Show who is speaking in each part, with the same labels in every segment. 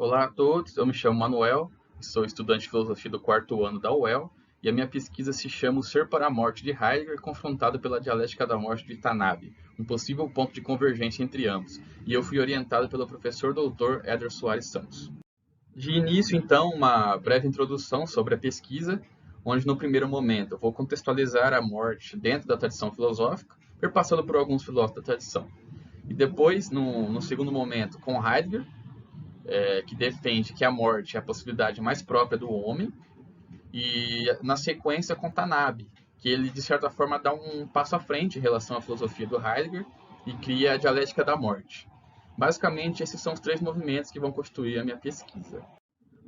Speaker 1: Olá a todos, eu me chamo Manuel, sou estudante de filosofia do quarto ano da UEL e a minha pesquisa se chama O Ser para a Morte de Heidegger confrontado pela dialética da morte de Tanabe, um possível ponto de convergência entre ambos, e eu fui orientado pelo professor Dr. Éder Soares Santos. De início, então, uma breve introdução sobre a pesquisa, onde no primeiro momento eu vou contextualizar a morte dentro da tradição filosófica, perpassando por alguns filósofos da tradição. E depois, no segundo momento, com Heidegger, que defende que a morte é a possibilidade mais própria do homem, e na sequência com Tanabe, que ele de certa forma dá um passo à frente em relação à filosofia do Heidegger e cria a dialética da morte. Basicamente, esses são os três movimentos que vão constituir a minha pesquisa.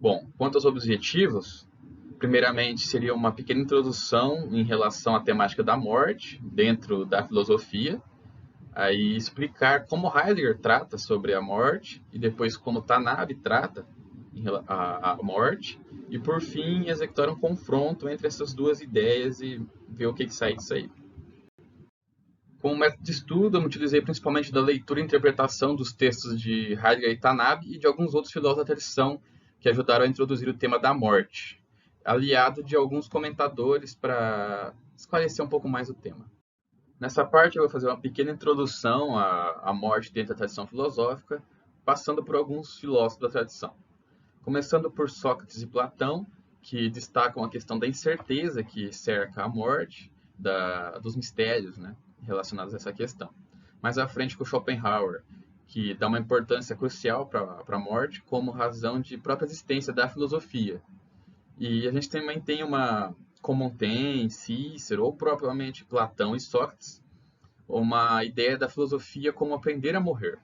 Speaker 1: Bom, quanto aos objetivos, primeiramente seria uma pequena introdução em relação à temática da morte dentro da filosofia, aí explicar como Heidegger trata sobre a morte e depois como Tanabe trata a morte e por fim executar um confronto entre essas duas ideias e ver o que sai disso aí. Como método de estudo, eu me utilizei principalmente da leitura e interpretação dos textos de Heidegger e Tanabe e de alguns outros filósofos da tradição que ajudaram a introduzir o tema da morte, aliado de alguns comentadores para esclarecer um pouco mais o tema. Nessa parte, eu vou fazer uma pequena introdução à morte dentro da tradição filosófica, passando por alguns filósofos da tradição. Começando por Sócrates e Platão, que destacam a questão da incerteza que cerca a morte, dos mistérios, né, relacionados a essa questão. Mais à frente, com Schopenhauer, que dá uma importância crucial para a morte como razão de própria existência da filosofia. E a gente também tem como tem Cícero, ou propriamente Platão e Sócrates, uma ideia da filosofia como aprender a morrer.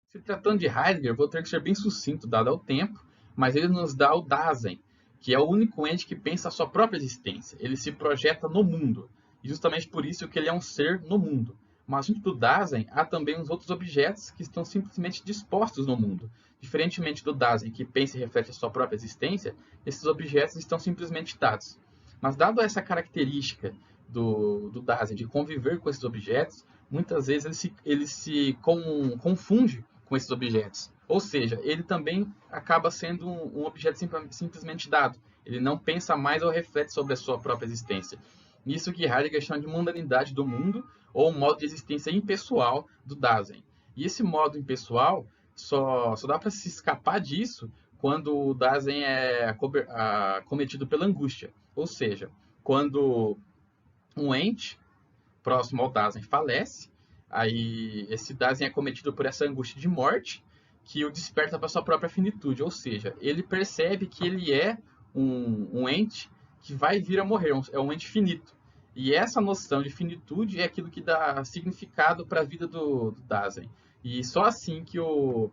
Speaker 1: Se tratando de Heidegger, vou ter que ser bem sucinto, dado ao tempo, mas ele nos dá o Dasein, que é o único ente que pensa a sua própria existência. Ele se projeta no mundo, e justamente por isso que ele é um ser no mundo. Mas junto do Dasein, há também uns outros objetos que estão simplesmente dispostos no mundo. Diferentemente do Dasein, que pensa e reflete a sua própria existência, esses objetos estão simplesmente dados. Mas dado essa característica do Dasein de conviver com esses objetos, muitas vezes ele se confunde com esses objetos. Ou seja, ele também acaba sendo um objeto simplesmente dado. Ele não pensa mais ou reflete sobre a sua própria existência. Isso que Heidegger chama de mundanidade do mundo, ou um modo de existência impessoal do Dasein. E esse modo impessoal só dá para se escapar disso quando o Dasein é acometido pela angústia. Ou seja, quando um ente próximo ao Dasein falece, aí esse Dasein é cometido por essa angústia de morte que o desperta para sua própria finitude, ou seja, ele percebe que ele é um ente que vai vir a morrer, é um ente finito. E essa noção de finitude é aquilo que dá significado para a vida do Dasein. E só assim que o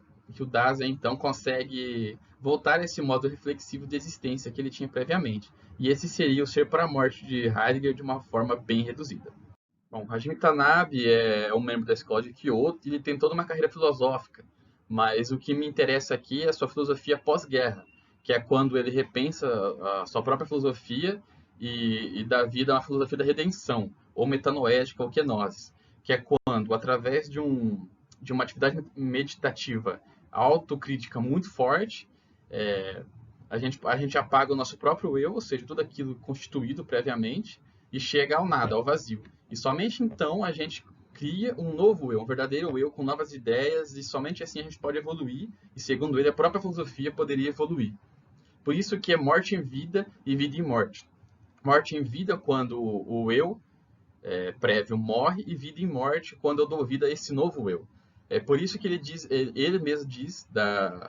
Speaker 1: Dasein, então, consegue voltar a esse modo reflexivo de existência que ele tinha previamente. E esse seria o ser para a morte de Heidegger de uma forma bem reduzida. Bom, Hajime Tanabe é um membro da escola de Kyoto e ele tem toda uma carreira filosófica, mas o que me interessa aqui é a sua filosofia pós-guerra, que é quando ele repensa a sua própria filosofia e dá vida a uma filosofia da redenção, ou metanoética, ou kenosis, que é quando, através de uma atividade meditativa autocrítica muito forte, a gente apaga o nosso próprio eu, ou seja, tudo aquilo constituído previamente, e chega ao nada, ao vazio. E somente então a gente cria um novo eu, um verdadeiro eu com novas ideias, e somente assim a gente pode evoluir, e segundo ele, a própria filosofia poderia evoluir. Por isso que é morte em vida e vida em morte. Morte em vida quando o eu prévio morre, e vida em morte quando eu dou vida a esse novo eu. É por isso que ele mesmo diz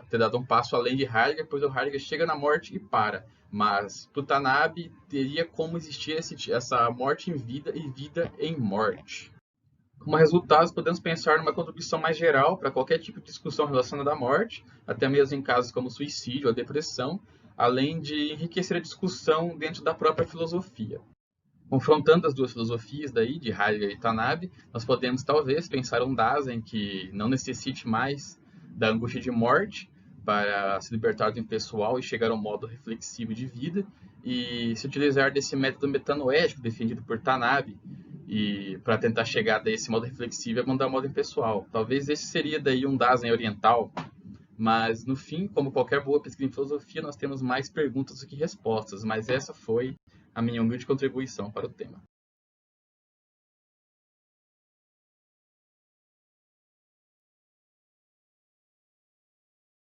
Speaker 1: ter dado um passo além de Heidegger, pois o Heidegger chega na morte e para. Mas para o Tanabe teria como existir essa morte em vida e vida em morte. Como resultado, podemos pensar numa contribuição mais geral para qualquer tipo de discussão relacionada à morte, até mesmo em casos como suicídio ou depressão, além de enriquecer a discussão dentro da própria filosofia. Confrontando as duas filosofias daí, de Heidegger e Tanabe, nós podemos talvez pensar um Dasein que não necessite mais da angústia de morte para se libertar do impessoal e chegar ao modo reflexivo de vida, e se utilizar desse método metanoético defendido por Tanabe, e para tentar chegar a esse modo reflexivo e mandar o modo impessoal. Talvez esse seria daí um Dasein oriental, Mas, no fim, como qualquer boa pesquisa em filosofia, nós temos mais perguntas do que respostas, mas essa foi a minha humilde contribuição para o tema.